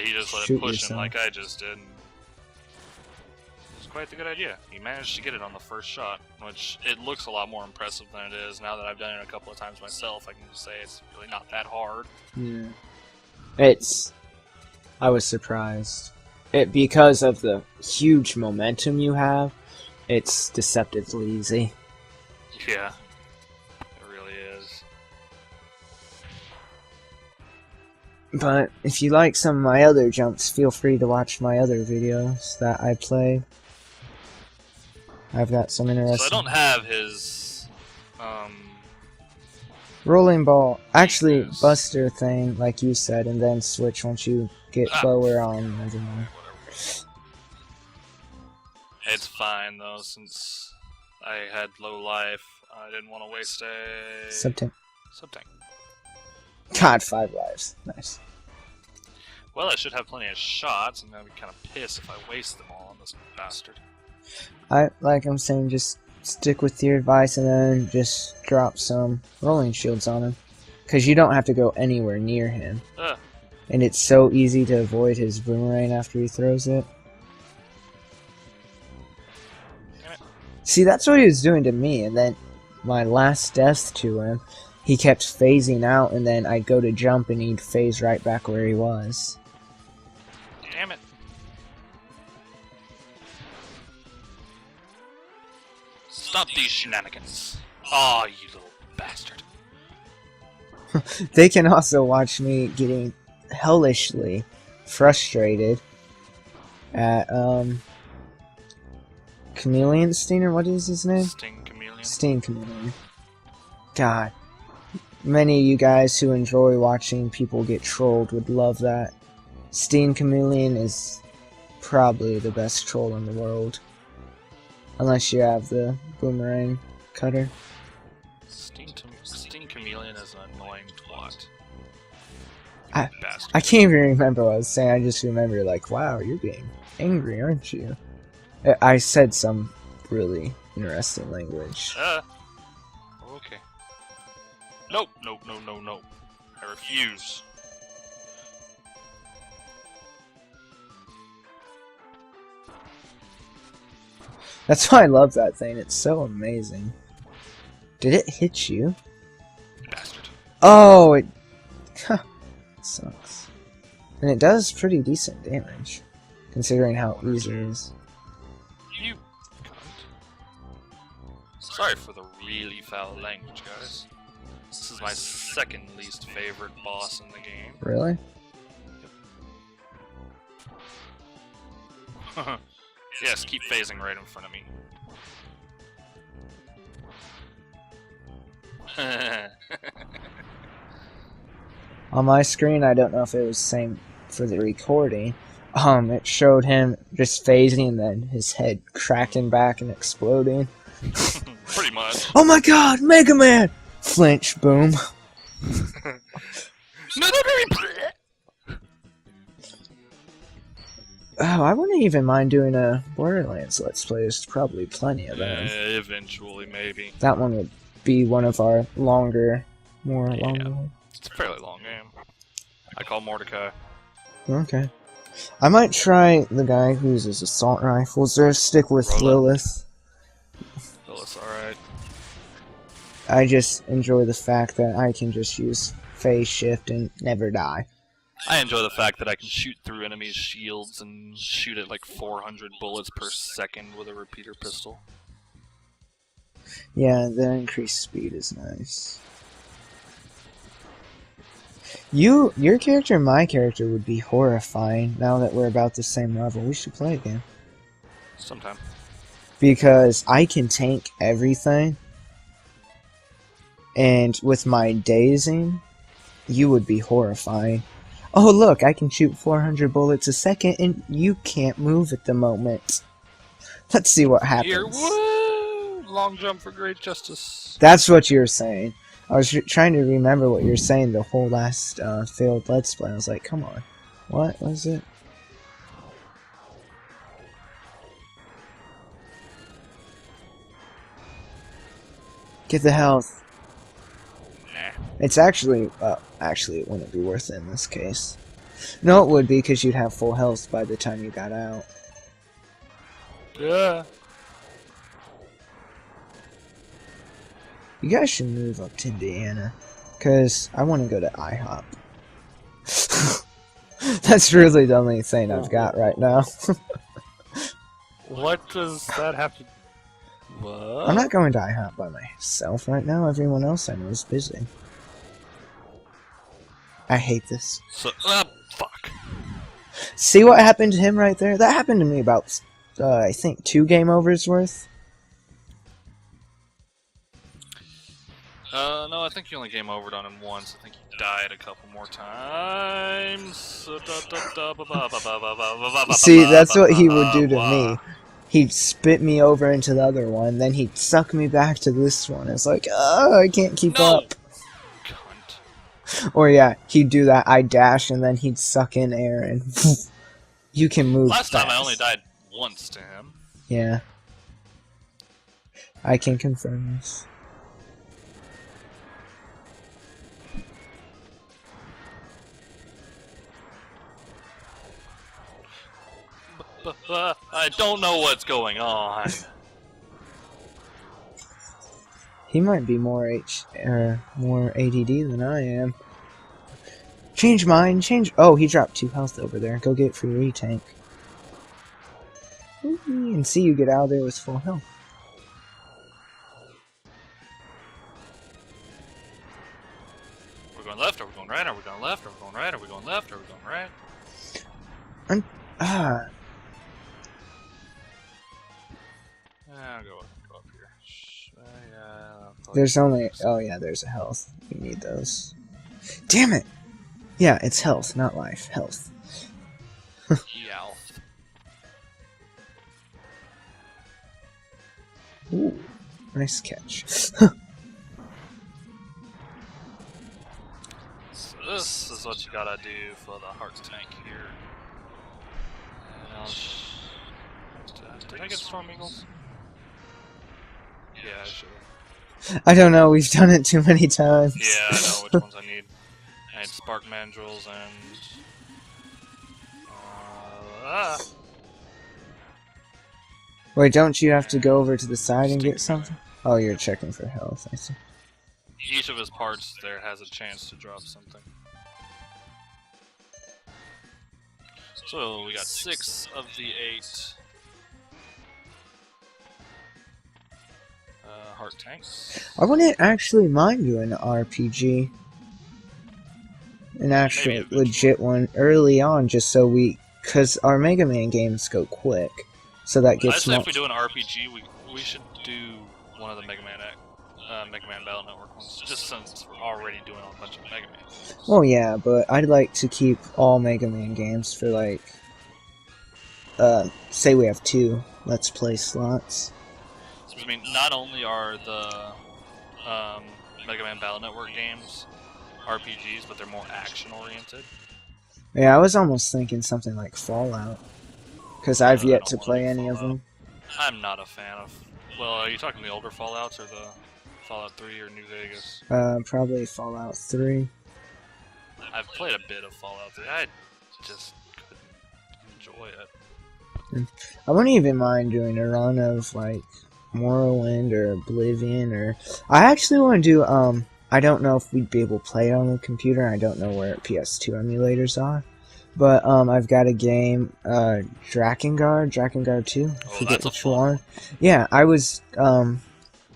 he just let it push him like I just did. It's quite a good idea. He managed to get it on the first shot, which it looks a lot more impressive than it is. Now that I've done it a couple of times myself, I can just say it's really not that hard. Yeah. I was surprised. Because of the huge momentum you have, it's deceptively easy. Yeah, it really is. But if you like some of my other jumps, feel free to watch my other videos that I played. I've got some interesting... So I don't have his... rolling ball. Actually, Buster thing, like you said, and then switch once you get lower on. Never mind. It's fine, though, since I had low life. I didn't want to waste a... Sub-tank. Sub-tank. God, 5 lives. Nice. Well, I should have plenty of shots, and I'd be kind of pissed if I waste them all on this bastard. Like I'm saying, just stick with your advice and then just drop some rolling shields on him. Because you don't have to go anywhere near him. And it's so easy to avoid his boomerang after he throws it. See, that's what he was doing to me, and then my last death to him, he kept phasing out, and then I'd go to jump and he'd phase right back where he was. Damn it. Stop these shenanigans. Aw, you little bastard. They can also watch me getting hellishly frustrated at, Chameleon Sting, or what is his name? Sting Chameleon. Sting Chameleon. God. Many of you guys who enjoy watching people get trolled would love that. Sting Chameleon is probably the best troll in the world. Unless you have the boomerang cutter. Sting Chameleon is an annoying twat. I can't even remember what I was saying. I just remember, like, wow, you're getting angry, aren't you? I said some really interesting language. Okay. Nope, nope, no, no, no. I refuse. That's why I love that thing. It's so amazing. Did it hit you? Bastard. Oh, it sucks. And it does pretty decent damage, considering how easy it is. You cunt. Sorry for the really foul language, guys. This is my second least favorite boss in the game. Really? Yes, keep phasing right in front of me. On my screen, I don't know if it was the same for the recording. It showed him just phasing and then his head cracking back and exploding. Pretty much. Oh my god, Mega Man! Flinch, boom. Oh, I wouldn't even mind doing a Borderlands Let's Play. There's probably plenty of them. Eventually, maybe. That one would be one of our longer, longer. It's a fairly long game. I call Mordecai. Okay. I might try the guy who uses assault rifles, or stick with Lilith. Lilith's alright. I just enjoy the fact that I can just use phase shift and never die. I enjoy the fact that I can shoot through enemies' shields and shoot at like 400 bullets per second with a repeater pistol. Yeah, the increased speed is nice. Your character and my character would be horrifying now that we're about the same level. We should play again. Sometime. Because I can tank everything, and with my dazing, you would be horrifying. Oh look, I can shoot 400 bullets a second and you can't move at the moment. Let's see what happens. Here, woo! Long jump for great justice. That's what you're saying. I was trying to remember what you're saying the whole last failed Let's Play. I was like, come on. What was it? Get the health. Nah. It's actually, well, actually it wouldn't be worth it in this case. No, it would be because you'd have full health by the time you got out. Yeah. You guys should move up to Indiana, because I want to go to IHOP. That's really the only thing I've got right now. What does that have to... What? I'm not going to IHOP by myself right now. Everyone else I know is busy. I hate this. So, fuck. See what happened to him right there? That happened to me about, I think, 2 game overs worth. No, I think you only game overed on him once. I think he died a couple more times. See, that's what he would do to me. He'd spit me over into the other one, then he'd suck me back to this one. It's like, oh, I can't keep up. Cunt. Or yeah, he'd do that, I'd dash, and then he'd suck in air, and you can move Last fast. time I only died once to him. Yeah. I can confirm this. I don't know what's going on. He might be more more ADD than I am. Change mine, change. Oh, he dropped 2 health over there. Go get it for your E-tank. And see you get out of there with full health. We're going left, are we going right? Are we going left? Are we going right? Are we going left? Are we going right? I'll go up here. There's only... Oh yeah, there's a health. We need those. Damn it! Yeah, it's health, not life. Health. Yow. Ooh, nice catch. So this is what you gotta do for the heart tank here. Did I get Storm Eagles? Yeah, I should. I don't know, we've done it too many times. Yeah, I know which ones I need. I need Spark Mandrills and... Wait, don't you have to go over to the side and get something? Oh, you're checking for health, I see. Each of his parts there has a chance to drop something. So we got 6 of the 8 heart tanks. I wouldn't actually mind doing an RPG. An actual legit one early on, just so because our Mega Man games go quick. So that gets I'd say if we do an RPG, we should do one of the Mega Man Battle Network ones, just since we're already doing a bunch of Mega Man games. Well, yeah, but I'd like to keep all Mega Man games for, like, say we have 2 Let's Play slots. So, I mean, not only are the Mega Man Battle Network games RPGs, but they're more action-oriented. Yeah, I was almost thinking something like Fallout. Because I've yet to play any of them. I'm not a fan of... Well, are you talking the older Fallouts or the Fallout 3 or New Vegas? Probably Fallout 3. I've played a bit of Fallout 3. I just couldn't enjoy it. I wouldn't even mind doing a run of, like, Morrowind or Oblivion or... I actually want to do, I don't know if we'd be able to play it on the computer. I don't know where PS2 emulators are. But, I've got a game, Drakengard 2. Oh, that's a fun one. Yeah, I was,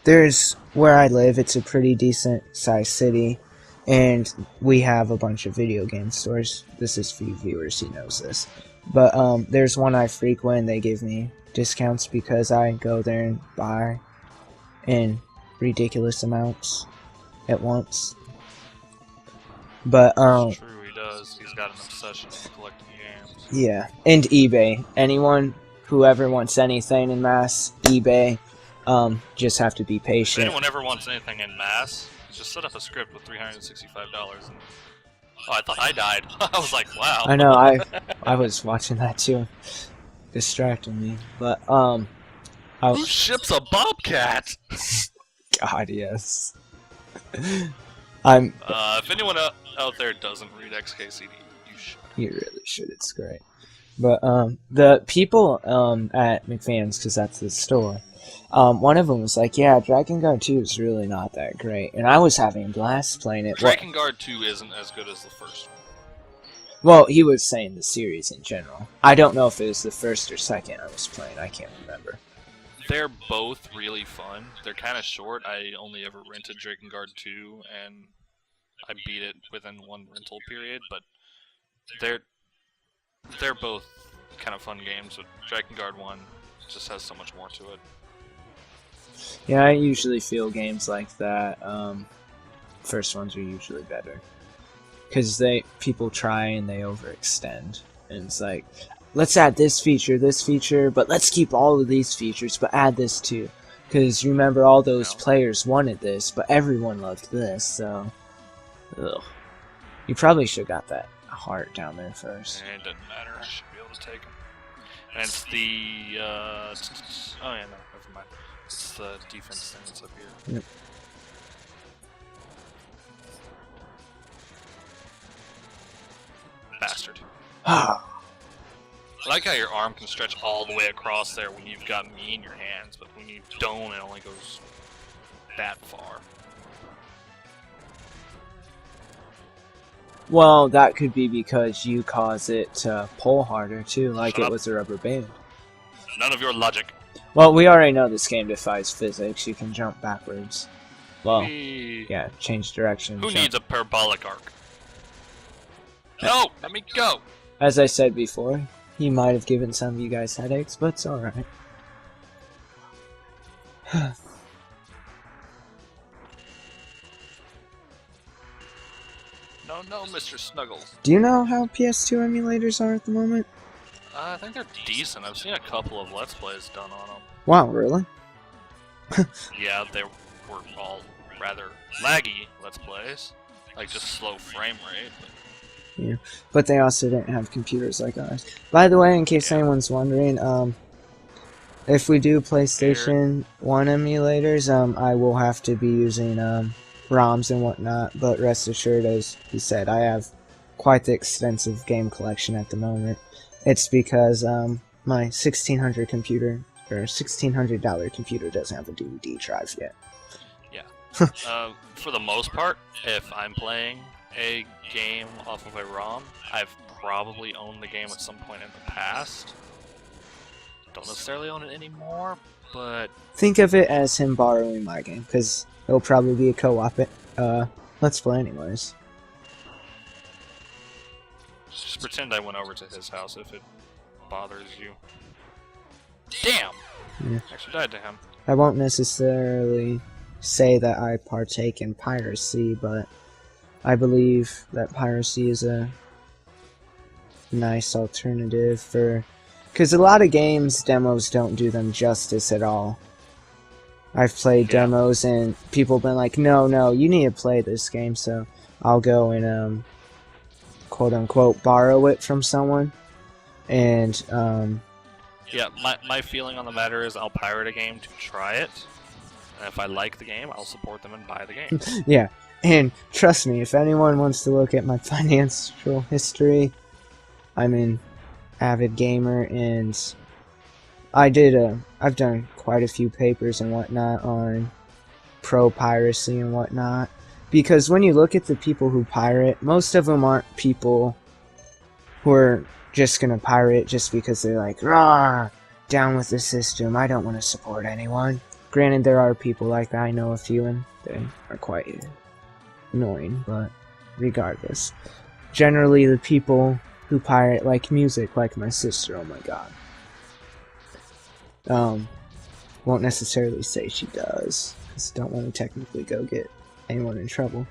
there's, where I live, it's a pretty decent sized city, and we have a bunch of video game stores. This is for you viewers who knows this. But, there's one I frequent, they give me discounts because I go there and buy in ridiculous amounts at once. But, It's true, he does. He's got an obsession with collecting games. Yeah, and eBay. Whoever wants anything in mass, eBay. Just have to be If patient. anyone ever wants anything in mass, just set up a script with $365 and... Oh, I thought I died. I was like, wow. I know, I was watching that too. Distracting me. But, Who ships a bobcat? God, yes. If anyone out there doesn't read XKCD, you should. You really should. It's great. But the people at McVan's, because that's the store, one of them was like, "Yeah, Dragon Guard 2 is really not that great," and I was having a blast playing it. Dragon Guard 2 isn't as good as the first one. Well, he was saying the series in general. I don't know if it was the first or second I was playing. I can't remember. They're both really fun. They're kind of short. I only ever rented Dragon Guard 2, and I beat it within one rental period, but they're both kind of fun games, but Dragon Guard 1 just has so much more to it. Yeah, I usually feel games like that. First ones are usually better. Because people try and they overextend. And it's like, let's add this feature, but let's keep all of these features, but add this too. Because remember, all those players wanted this, but everyone loved this, so... Ugh. You probably should have got that heart down there first. It doesn't matter. I should be able to take them. And it's the, oh yeah, no, never mind. It's the defense thing that's up here. Yep. Bastard. I like how your arm can stretch all the way across there when you've got me in your hands, but when you don't, it only goes that far. Well, that could be because you cause it to pull harder too, like it was a rubber band. None of your logic. Well, we already know this game defies physics. You can jump backwards. Well, yeah, change direction. Who needs a parabolic arc? No, let me go. As I said before, he might have given some of you guys headaches, but it's alright. No, Mr. Snuggles. Do you know how PS2 emulators are at the moment? I think they're decent. I've seen a couple of Let's Plays done on them. Wow, really? Yeah, they were all rather laggy Let's Plays. Like, just slow frame rate. But... Yeah, but they also didn't have computers like ours. By the way, in case anyone's wondering, if we do PlayStation 1 emulators, I will have to be using, ROMs and whatnot, but rest assured, as he said, I have quite the extensive game collection at the moment. It's because my $1,600 computer, or $1,600 computer, doesn't have a DVD drive yet. Yeah. For the most part, if I'm playing a game off of a ROM, I've probably owned the game at some point in the past. Don't necessarily own it anymore, but... Think of it as him borrowing my game, because it'll probably be a co-op Let's Play anyways. Just pretend I went over to his house if it bothers you. Damn! Yeah. Actually died to him. I won't necessarily say that I partake in piracy, but I believe that piracy is a nice alternative for... Because a lot of games, demos don't do them justice at all. I've played demos and people have been like, no, you need to play this game, so I'll go and, quote-unquote, borrow it from someone. And, yeah, my feeling on the matter is I'll pirate a game to try it, and if I like the game, I'll support them and buy the game. Yeah, and trust me, if anyone wants to look at my financial history, I'm an avid gamer, and I've done quite a few papers and whatnot on pro-piracy and whatnot, because when you look at the people who pirate, most of them aren't people who are just gonna pirate just because they're like, rah, down with the system, I don't want to support anyone. Granted, there are people like that, I know a few, and they are quite annoying, but regardless. Generally, the people who pirate like music, like my sister, oh my god. Won't necessarily say she does, because don't want to technically go get anyone in trouble.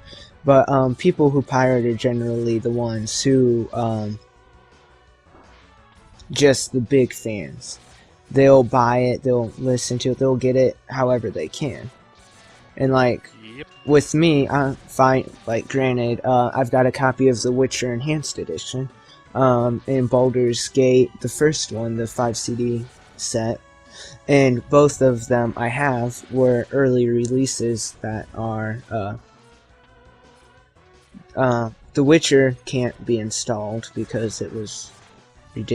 But, people who pirate are generally the ones who, just the big fans. They'll buy it, they'll listen to it, they'll get it however they can. And, like, with me, I find, like, granted, I've got a copy of The Witcher Enhanced Edition, in Baldur's Gate, the first one, the 5 CD set. And both of them I have were early releases that are The Witcher can't be installed because it was